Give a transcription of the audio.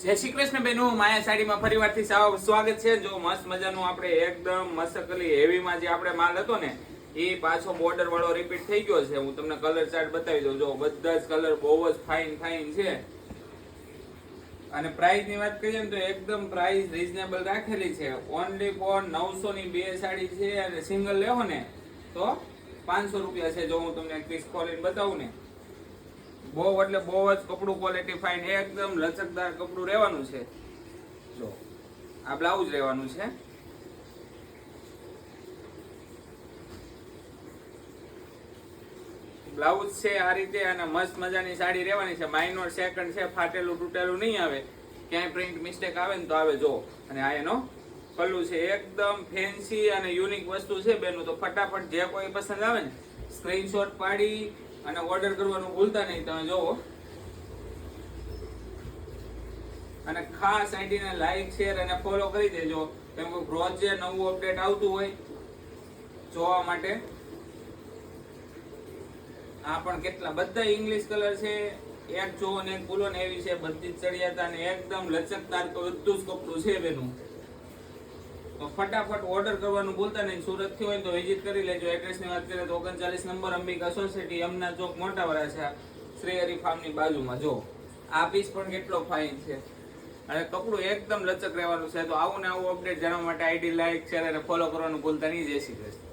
જય શ્રી કૃષ્ણ બેનો, માયા સાડીમાં ફરીવારથી સ્વાગત છે। જો મસ્ત મજાનું આપણે એકદમ મસ્તકલી હેવીમાં જે આપણે માલ હતો ને એ પાછો બોર્ડર વાળો રિપીટ થઈ ગયો છે। હું તમને કલર ચાર્ટ બતાવી દઉં। જો બધા જ કલર બહુ જ ફાઇન છે અને પ્રાઇસ ની વાત કરીએ ને તો એકદમ પ્રાઇસ રીઝનેબલ રાખેલી છે। ઓનલી ફોર 900 ની બે સાડી છે અને સિંગલ લેવો ને તો 500 રૂપિયા છે। જો હું તમને એક પીસ ખોલીને બતાવું ને, બહુ એટલે બહુ જ કપડું ક્વોલિટી ફાઇન, એકદમ લચકદાર કપડું રહેવાનું છે। જો આ બ્લાઉઝ રહેવાનું છે, બ્લાઉઝ છે આ રીતે અને મસ્ત મજાની સાડી રહેવાની છે। માઇનોર સેકન્ડ છે, ફાટેલું તૂટેલું નહીં આવે, ક્યાંય પ્રિન્ટ મિસ્ટેક આવે ને તો આવે। જો અને આ એનો પલ્લુ છે, એકદમ ફેન્સી અને યુનિક વસ્તુ છે બેનું। તો ફટાફટ જે કોઈ પસંદ આવે ને સ્ક્રીનશોટ પાડી અને ઓર્ડર કરવાનું ભૂલતા નહીં। તમે જોવો અને ખાસ આઈડીને લાઈક શેર અને ફોલો કરી દેજો, કેમ કે રોજ જે નવું અપડેટ આવતું હોય જોવા માટે। આ પણ કેટલા બધા ઇંગ્લિશ કલર છે, એક જો ને એક ફૂલો ને એવી છે, બધી જ ચડિયાતા ને એકદમ લચકદાર બધું જ કપડું છે બેનું। તો ફટાફટ ઓર્ડર કરવાનું ભૂલતા નહીં। સુરત થી હોય તો વિઝિટ કરી લેજો। એડ્રેસ ની વાત કરીએ તો 39 નંબર અંબિકા સોસાયટી, યમુના ચોક, મોટા વરાછા, શ્રી હરિ ફાર્મ ની બાજુમાં। જો આ પીસ પણ કેટલો ફાઇન છે અને કપડું એકદમ લચક રહેવાનું છે। તો આવું ને આવું અપડેટ જાણવા માટે આઈડી લાઈક શેર અને ફોલો કરવાનું ભૂલતા નહીં। જય શ્રી કૃષ્ણ।